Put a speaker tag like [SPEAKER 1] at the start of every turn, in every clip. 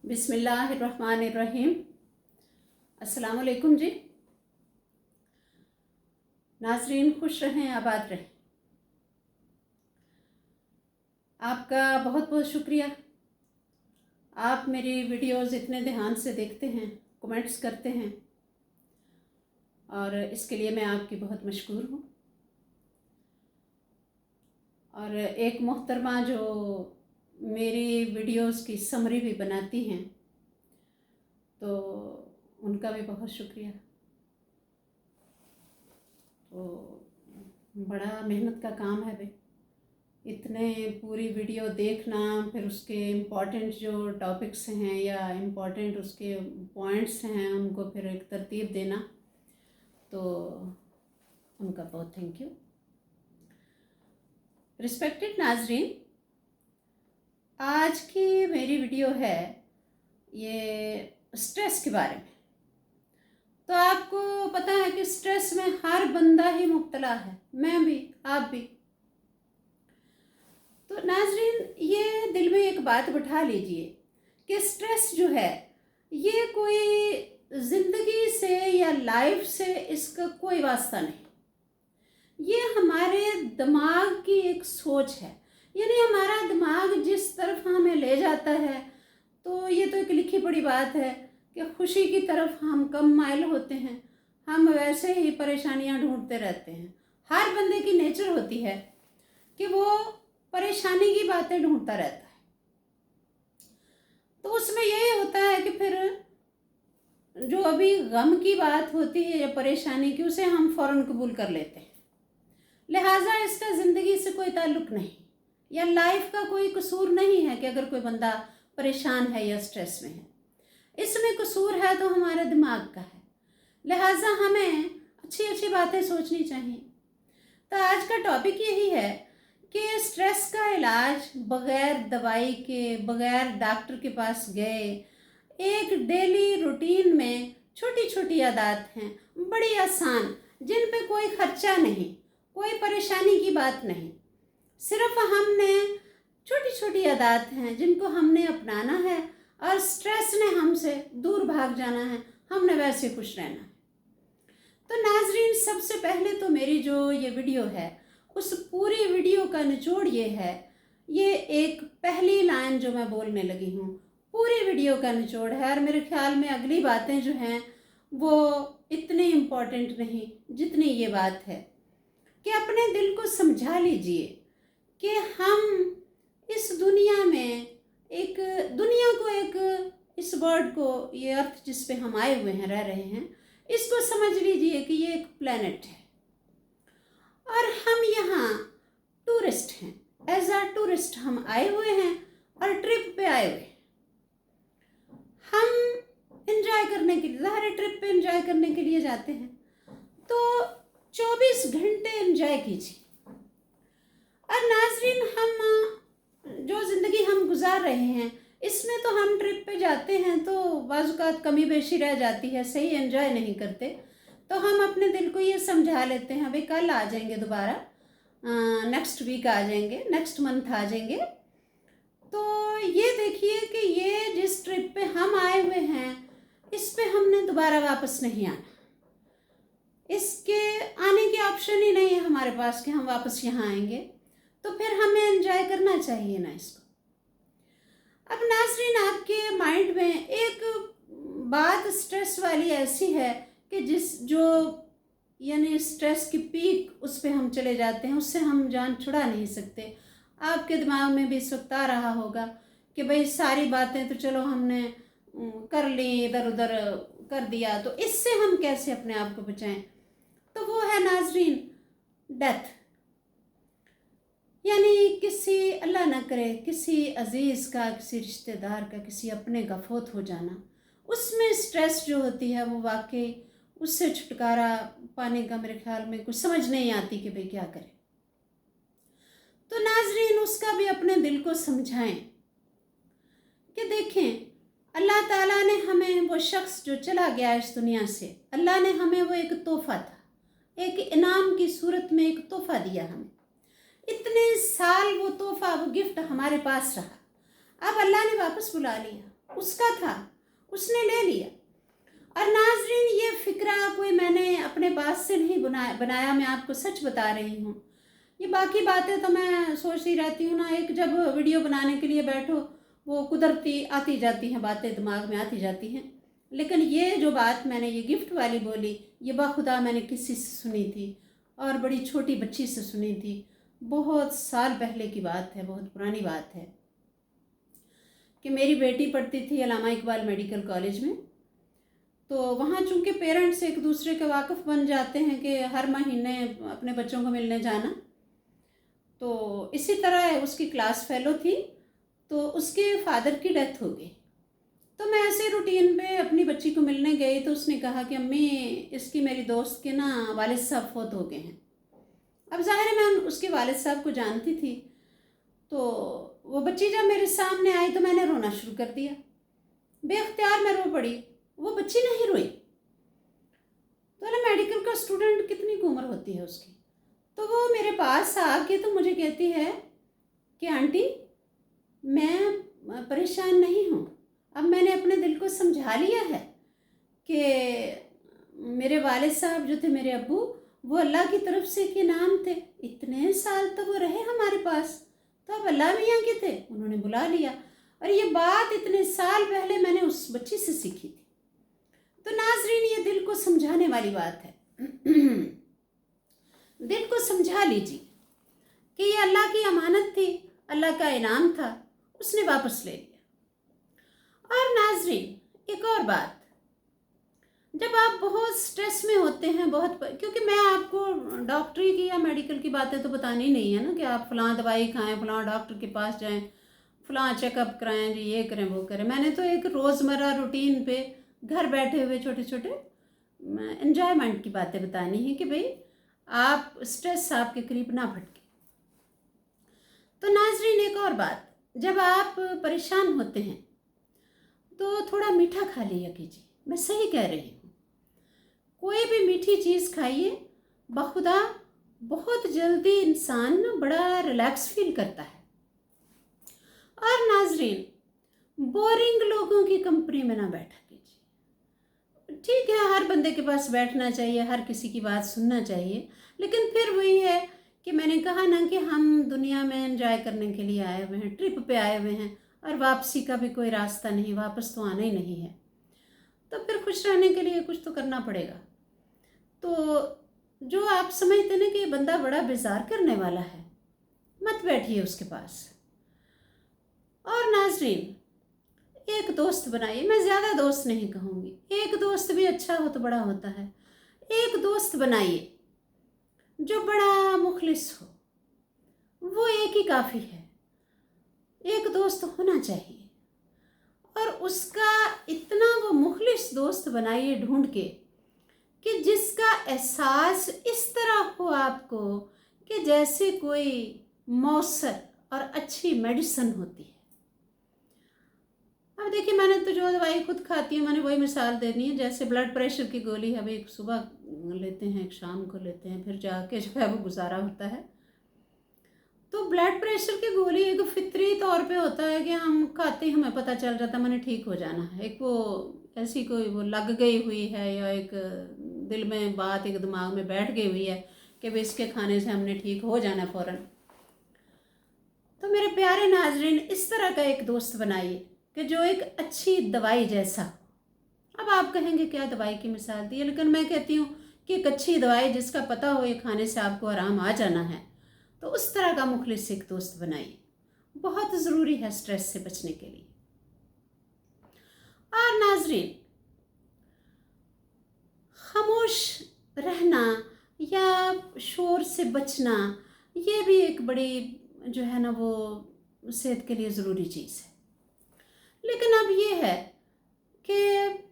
[SPEAKER 1] बिस्मिल्लाहिर्रहमानिर्रहीम। अस्सलाम वालेकुम जी। नाजरीन, खुश रहें, आबाद रहें। आपका बहुत बहुत शुक्रिया। आप मेरी वीडियोस इतने ध्यान से देखते हैं, कमेंट्स करते हैं, और इसके लिए मैं आपकी बहुत मशकूर हूँ। और एक मोहतरमा जो मेरी वीडियोस की समरी भी बनाती हैं, तो उनका भी बहुत शुक्रिया। तो बड़ा मेहनत का काम है भाई, इतने पूरी वीडियो देखना, फिर उसके इम्पॉर्टेंट जो टॉपिक्स हैं या इम्पॉर्टेंट उसके पॉइंट्स हैं उनको फिर एक तरतीब देना, तो उनका बहुत थैंक यू। रिस्पेक्टेड नाजरीन, आज की मेरी वीडियो है ये स्ट्रेस के बारे में। तो आपको पता है कि स्ट्रेस में हर बंदा ही मुब्तला है, मैं भी, आप भी। तो नाजरीन, ये दिल में एक बात बिठा लीजिए कि स्ट्रेस जो है ये कोई ज़िंदगी से या लाइफ से इसका कोई वास्ता नहीं। ये हमारे दिमाग की एक सोच है, यानी हमारा दिमाग जिस तरफ हमें ले जाता है, तो ये तो एक लिखी पड़ी बात है कि खुशी की तरफ हम कम माइल होते हैं, हम वैसे ही परेशानियां ढूंढते रहते हैं। हर बंदे की नेचर होती है कि वो परेशानी की बातें ढूंढता रहता है। तो उसमें यही होता है कि फिर जो अभी गम की बात होती है या परेशानी की, उसे हम फ़ौरन कबूल कर लेते हैं। लिहाजा इसका ज़िंदगी से कोई ताल्लुक़ नहीं या लाइफ का कोई कसूर नहीं है कि अगर कोई बंदा परेशान है या स्ट्रेस में है। इसमें कसूर है तो हमारे दिमाग का है। लिहाजा हमें अच्छी अच्छी बातें सोचनी चाहिए। तो आज का टॉपिक यही है कि स्ट्रेस का इलाज बग़ैर दवाई के, बग़ैर डॉक्टर के पास गए, एक डेली रूटीन में छोटी छोटी आदत हैं, बड़ी आसान, जिन पे कोई ख़र्चा नहीं, कोई परेशानी की बात नहीं। सिर्फ हमने छोटी छोटी आदत हैं जिनको हमने अपनाना है और स्ट्रेस ने हमसे दूर भाग जाना है, हमने वैसे खुश रहना है। तो नाजरीन, सबसे पहले तो मेरी जो ये वीडियो है उस पूरी वीडियो का निचोड़ ये है, ये एक पहली लाइन जो मैं बोलने लगी हूँ पूरी वीडियो का निचोड़ है। और मेरे ख्याल में अगली बातें जो हैं वो इतनी इम्पोर्टेंट नहीं जितनी ये बात है कि अपने दिल को समझा लीजिए कि हम इस दुनिया में एक दुनिया को, एक इस वर्ड को, ये अर्थ जिस पे हम आए हुए हैं, रह रहे हैं, इसको समझ लीजिए कि ये एक प्लेनेट है और हम यहाँ टूरिस्ट हैं। एज आ टूरिस्ट हम आए हुए हैं और ट्रिप पे आए हुए हैं। हम एंजॉय करने के लिए, ज़ाहिर ट्रिप पे एंजॉय करने के लिए जाते हैं, तो 24 घंटे एंजॉय कीजिए। और नाजरीन, हम जो ज़िंदगी हम गुजार रहे हैं इसमें तो हम ट्रिप पे जाते हैं तो बाज़-औक़ात कमी बेशी रह जाती है, सही एंजॉय नहीं करते, तो हम अपने दिल को ये समझा लेते हैं भाई कल आ जाएंगे दोबारा, नेक्स्ट वीक आ जाएंगे, नेक्स्ट मंथ आ जाएंगे। तो ये देखिए कि ये जिस ट्रिप पे हम आए हुए हैं इस पे हमने दोबारा वापस नहीं आना। इसके आने की ऑप्शन ही नहीं है हमारे पास कि हम वापस यहाँ आएंगे, तो फिर हमें एंजॉय करना चाहिए ना इसको। अब नाज़रीन, आपके माइंड में एक बात स्ट्रेस वाली ऐसी है कि यानी स्ट्रेस की पीक उस पे हम चले जाते हैं, उससे हम जान छुड़ा नहीं सकते। आपके दिमाग में भी इस वक्त आ रहा होगा कि भाई सारी बातें तो चलो हमने कर ली, इधर उधर कर दिया, तो इससे हम कैसे अपने आप को बचाएं। तो वो है नाजरीन डेथ, यानी किसी, अल्लाह ना करे, किसी अजीज़ का, किसी रिश्तेदार का, किसी अपने का फौत हो जाना। उसमें स्ट्रेस जो होती है वो वाकई उससे छुटकारा पाने का मेरे ख्याल में कुछ समझ नहीं आती कि भाई क्या करें। तो नाजरीन, उसका भी अपने दिल को समझाएं कि देखें, अल्लाह ताला ने हमें, वो शख्स जो चला गया इस दुनिया से, अल्लाह ने हमें वो एक तोहफ़ा था, एक इनाम की सूरत में एक तोहफ़ा दिया हमें। इतने साल वो तोहफ़ा, वो गिफ्ट हमारे पास रहा। अब अल्लाह ने वापस बुला लिया, उसका था, उसने ले लिया। और नाजरीन, ये फ़िक्रा कोई मैंने अपने पास से नहीं बनाया, मैं आपको सच बता रही हूँ। ये बाकी बातें तो मैं सोचती रहती हूँ ना, एक जब वीडियो बनाने के लिए बैठो वो कुदरती आती जाती हैं, बातें दिमाग में आती जाती हैं। लेकिन ये जो बात मैंने ये गिफ्ट वाली बोली, ये बाखुदा मैंने किसी से सुनी थी और बड़ी छोटी बच्ची से सुनी थी। बहुत साल पहले की बात है, बहुत पुरानी बात है कि मेरी बेटी पढ़ती थी अल्लामा इकबाल मेडिकल कॉलेज में। तो वहाँ चूँकि पेरेंट्स एक दूसरे के वाकिफ़ बन जाते हैं कि हर महीने अपने बच्चों को मिलने जाना, तो इसी तरह उसकी क्लास फेलो थी, तो उसके फादर की डेथ हो गई। तो मैं ऐसे रूटीन पे अपनी बच्ची को मिलने गई, तो उसने कहा कि अम्मी, इसकी मेरी दोस्त के ना वालिद साहब फौत हो गए हैं। अब ज़ाहिर है मैं उसके वालिद साहब को जानती थी, तो वो बच्ची जब मेरे सामने आई तो मैंने रोना शुरू कर दिया, बेख्तियार मैं रो पड़ी। वो बच्ची नहीं रोई। तो ना मेडिकल का स्टूडेंट कितनी उम्र होती है उसकी, तो वो मेरे पास आके तो मुझे कहती है कि आंटी, मैं परेशान नहीं हूँ, अब मैंने अपने दिल को समझा लिया है कि मेरे वालिद साहब जो थे, मेरे अब्बू, वो अल्लाह की तरफ से के नाम थे, इतने साल तो वो रहे हमारे पास, तो अब अल्लाह मियाँ के थे, उन्होंने बुला लिया। और ये बात इतने साल पहले मैंने उस बच्ची से सीखी थी। तो नाजरीन, ये दिल को समझाने वाली बात है। दिल को समझा लीजिए कि ये अल्लाह की अमानत थी, अल्लाह का इनाम था, उसने वापस ले लिया। और नाजरीन, एक और बात, जब आप बहुत स्ट्रेस में होते हैं, क्योंकि मैं आपको डॉक्टरी की या मेडिकल की बातें तो बतानी नहीं है ना कि आप फलां दवाई खाएं, फलां डॉक्टर के पास जाएं, फलां चेकअप कराएं, जी ये करें वो करें। मैंने तो एक रोज़मर्रा रूटीन पे घर बैठे हुए छोटे छोटे एंजॉयमेंट की बातें बतानी है कि भाई आप स्ट्रेस आपके करीब ना भटके। तो नाजरीन, एक और बात, जब आप परेशान होते हैं तो थोड़ा मीठा खा लिया कीजिए। मैं सही कह रही हूँ, कोई भी मीठी चीज़ खाइए, बखुदा बहुत जल्दी इंसान ना बड़ा रिलैक्स फील करता है। और नाजरीन, बोरिंग लोगों की कंपनी में ना बैठा कीजिए। ठीक है, हर बंदे के पास बैठना चाहिए, हर किसी की बात सुनना चाहिए, लेकिन फिर वही है कि मैंने कहा ना कि हम दुनिया में एंजॉय करने के लिए आए हुए हैं, ट्रिप पे आए हुए हैं, और वापसी का भी कोई रास्ता नहीं, वापस तो आना ही नहीं है। तो फिर खुश रहने के लिए कुछ तो करना पड़ेगा। तो जो आप समझते ना कि ये बंदा बड़ा बेजार करने वाला है, मत बैठिए उसके पास। और नाजरीन, एक दोस्त बनाइए। मैं ज़्यादा दोस्त नहीं कहूँगी, एक दोस्त भी अच्छा हो तो बड़ा होता है। एक दोस्त बनाइए जो बड़ा मुखलिस हो, वो एक ही काफ़ी है। एक दोस्त होना चाहिए, और उसका इतना वो मुखलिस दोस्त बनाइए ढूंढ के कि जिसका एहसास इस तरह हो आपको कि जैसे कोई मौसर और अच्छी मेडिसिन होती है। अब देखिए, मैंने तो जो दवाई खुद खाती हूँ, मैंने वही मिसाल देनी है। जैसे ब्लड प्रेशर की गोली हम एक सुबह लेते हैं, एक शाम को लेते हैं, फिर जाके जो है वो गुजारा होता है। तो ब्लड प्रेशर की गोली एक फितरी तौर पे होता है कि हम खाते ही हमें पता चल जाता है मैंने ठीक हो जाना है। एक वो ऐसी कोई वो लग गई हुई है, या एक दिल में बात एक दिमाग में बैठ गई हुई है कि भाई इसके खाने से हमने ठीक हो जाना फ़ौरन। तो मेरे प्यारे नाजरीन, इस तरह का एक दोस्त बनाइए कि जो एक अच्छी दवाई जैसा। अब आप कहेंगे क्या दवाई की मिसाल दी है, लेकिन मैं कहती हूँ कि एक अच्छी दवाई जिसका पता हो ये खाने से आपको आराम आ जाना है, तो उस तरह का मुखलिस एक दोस्त बनाइए। बहुत ज़रूरी है स्ट्रेस से बचने के लिए। और नाजरीन, खामोश रहना या शोर से बचना, ये भी एक बड़ी जो है ना वो सेहत के लिए ज़रूरी चीज़ है। लेकिन अब ये है कि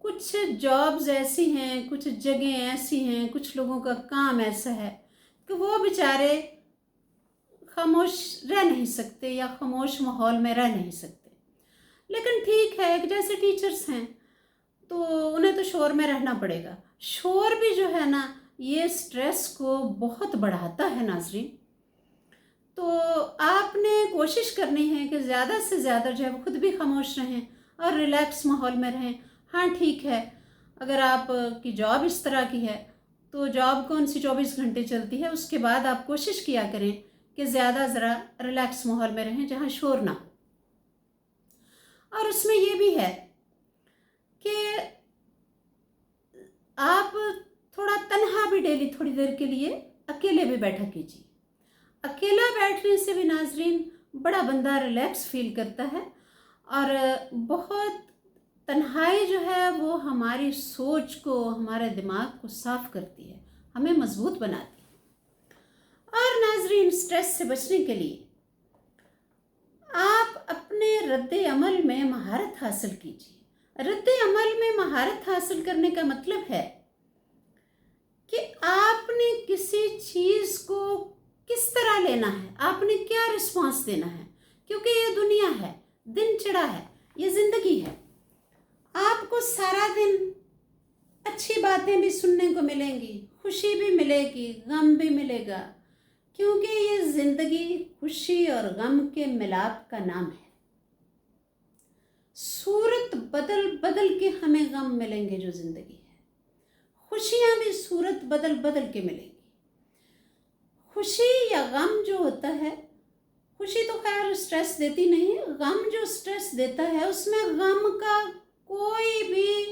[SPEAKER 1] कुछ जॉब्स ऐसी हैं, कुछ जगह ऐसी हैं, कुछ लोगों का काम ऐसा है कि वो बेचारे खामोश रह नहीं सकते या खामोश माहौल में रह नहीं सकते। लेकिन ठीक है, एक जैसे टीचर्स हैं तो उन्हें तो शोर में रहना पड़ेगा। शोर भी जो है ना ये स्ट्रेस को बहुत बढ़ाता है नाजरीन। तो आपने कोशिश करनी है कि ज़्यादा से ज़्यादा जो है वो खुद भी खामोश रहें और रिलैक्स माहौल में रहें। हाँ ठीक है, अगर आप की जॉब इस तरह की है तो जॉब कौन सी 24 घंटे चलती है, उसके बाद आप कोशिश किया करें कि ज़्यादा ज़रा रिलैक्स माहौल में रहें जहाँ शोर ना हो। और उसमें ये भी है कि आप थोड़ा तन्हा भी डेली थोड़ी देर के लिए अकेले भी बैठा कीजिए। अकेला बैठने से भी नाजरीन बड़ा बंदा रिलैक्स फील करता है और बहुत तन्हाई जो है वो हमारी सोच को, हमारे दिमाग को साफ करती है, हमें मजबूत बनाती है। और नाजरीन स्ट्रेस से बचने के लिए आप अपने रद्द अमल में महारत हासिल कीजिए। रद्द अमल में महारत हासिल करने का मतलब है कि आपने किसी चीज़ को किस तरह लेना है, आपने क्या रिस्पॉन्स देना है, क्योंकि ये दुनिया है, दिन चढ़ा है, ये ज़िंदगी है। आपको सारा दिन अच्छी बातें भी सुनने को मिलेंगी, खुशी भी मिलेगी, गम भी मिलेगा, क्योंकि ये ज़िंदगी खुशी और गम के मिलाप का नाम है। सूरत बदल बदल के हमें गम मिलेंगे जो ज़िंदगी है, खुशियाँ भी सूरत बदल बदल के मिलेंगी। खुशी या गम जो होता है, खुशी तो खैर स्ट्रेस देती नहीं, गम जो स्ट्रेस देता है उसमें गम का कोई भी,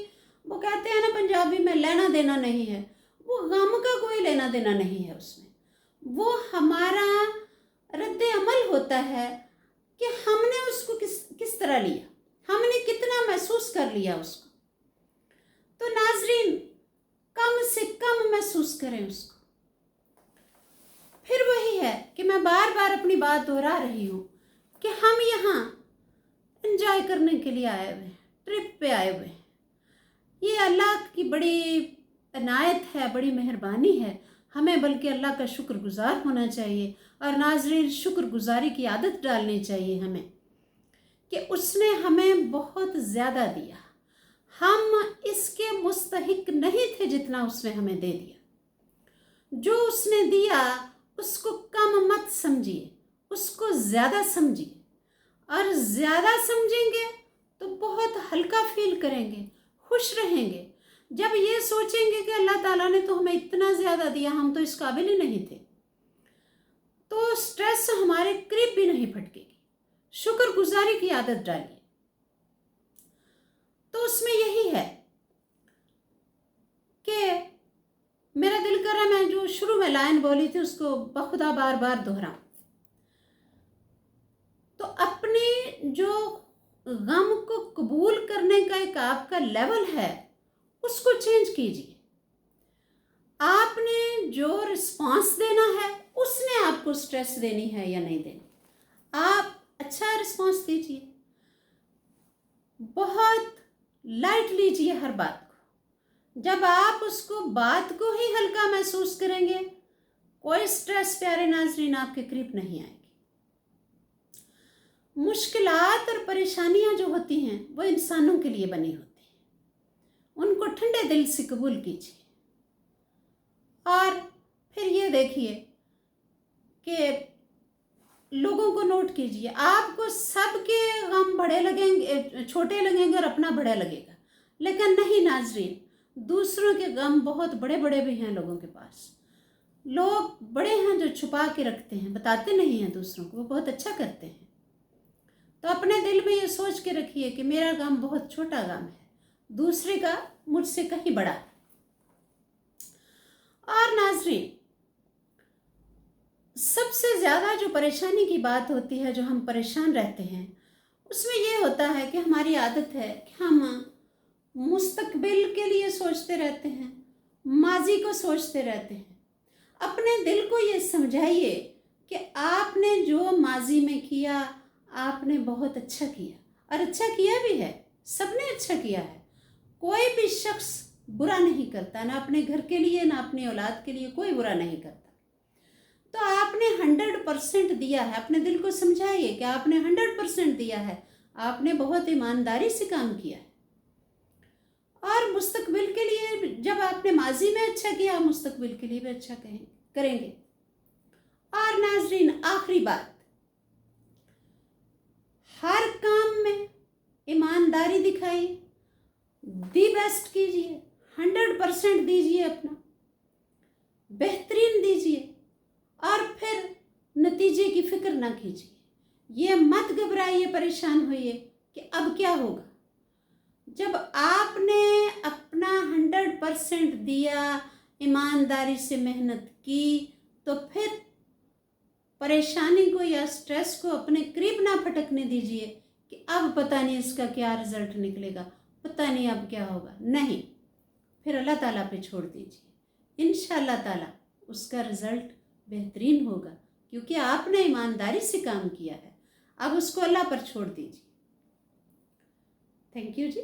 [SPEAKER 1] वो कहते हैं ना पंजाबी में, लेना देना नहीं है। वो गम का कोई लेना देना नहीं है उसमें। वो हमारा रद्द अमल होता है कि हमने उसको किस तरह लिया, हमने कितना महसूस कर लिया उसको। तो नाजरीन कम से कम महसूस करें उसको। फिर वही है कि मैं बार बार अपनी बात दोहरा रही हूँ कि हम यहाँ एंजॉय करने के लिए आए हुए हैं, ट्रिप पे आए हुए हैं। ये अल्लाह की बड़ी इनायत है, बड़ी मेहरबानी है, हमें बल्कि अल्लाह का शुक्रगुजार होना चाहिए। और नाज़रीन शुक्रगुजारी की आदत डालनी चाहिए हमें कि उसने हमें बहुत ज़्यादा दिया, हम इसके मुस्तहिक नहीं थे जितना उसने हमें दे दिया। जो उसने दिया उसको कम मत समझिए, उसको ज़्यादा समझिए। और ज़्यादा समझेंगे तो बहुत हल्का फील करेंगे, खुश रहेंगे। जब ये सोचेंगे कि अल्लाह ताला ने तो हमें इतना ज़्यादा दिया, हम तो इस काबिल ही नहीं थे, तो स्ट्रेस हमारे करीब भी नहीं फटकेगी। शुक्रगुजारी की आदत डालिए। तो उसमें यही है कि मेरा दिल कर रहा मैं जो शुरू में लाइन बोली थी उसको बखुदा बार बार दोहराऊं। तो अपने जो गम को कबूल करने का एक आपका लेवल है उसको चेंज कीजिए। आपने जो रिस्पांस देना है उसने आपको स्ट्रेस देनी है या नहीं देनी, आप अच्छा रिस्पांस दीजिए। बहुत लाइट लीजिए हर बात को। जब आप उसको बात को ही हल्का महसूस करेंगे, कोई स्ट्रेस प्यारे नाज़रीन आपके करीब नहीं आएगी। मुश्किलात और परेशानियां जो होती हैं वो इंसानों के लिए बनी होती हैं, उनको ठंडे दिल से कबूल कीजिए। और फिर ये देखिए कि लोगों को नोट कीजिए, आपको सबके गम बड़े लगेंगे, छोटे लगेंगे और अपना बड़ा लगेगा, लेकिन नहीं नाजरीन, दूसरों के गम बहुत बड़े बड़े भी हैं लोगों के पास। लोग बड़े हैं जो छुपा के रखते हैं, बताते नहीं हैं दूसरों को, वो बहुत अच्छा करते हैं। तो अपने दिल में ये सोच के रखिए कि मेरा गम बहुत छोटा गम है, दूसरे का मुझसे कहीं बड़ा है। और नाजरीन सबसे ज़्यादा जो परेशानी की बात होती है, जो हम परेशान रहते हैं, उसमें ये होता है कि हमारी आदत है कि हम मुस्तकबिल के लिए सोचते रहते हैं, माजी को सोचते रहते हैं। अपने दिल को ये समझाइए कि आपने जो माजी में किया आपने बहुत अच्छा किया, और अच्छा किया भी है, सबने अच्छा किया है। कोई भी शख्स बुरा नहीं करता, ना अपने घर के लिए ना अपनी औलाद के लिए कोई बुरा नहीं करता। तो आपने 100% दिया है। अपने दिल को समझाइए कि आपने 100% दिया है, आपने बहुत ईमानदारी से काम किया है। और मुस्तकबिल के लिए जब आपने माजी में अच्छा किया, मुस्तकबिल के लिए भी अच्छा करेंगे। और नाजरीन, आखिरी बात, हर काम में ईमानदारी दिखाइए, दी बेस्ट कीजिए, 100% दीजिए, अपना बेहतरीन दीजिए, और फिर नतीजे की फिक्र ना कीजिए। ये मत घबराइए, परेशान होइए कि अब क्या होगा। जब आपने अपना 100% दिया, ईमानदारी से मेहनत की, तो फिर परेशानी को या स्ट्रेस को अपने करीब ना फटकने दीजिए कि अब पता नहीं इसका क्या रिजल्ट निकलेगा, पता नहीं अब क्या होगा। नहीं, फिर अल्लाह ताला पे छोड़ दीजिए। इंशाअल्लाह ताला उसका रिजल्ट बेहतरीन होगा, क्योंकि आपने ईमानदारी से काम किया है। अब उसको अल्लाह पर छोड़ दीजिए। Thank you ji.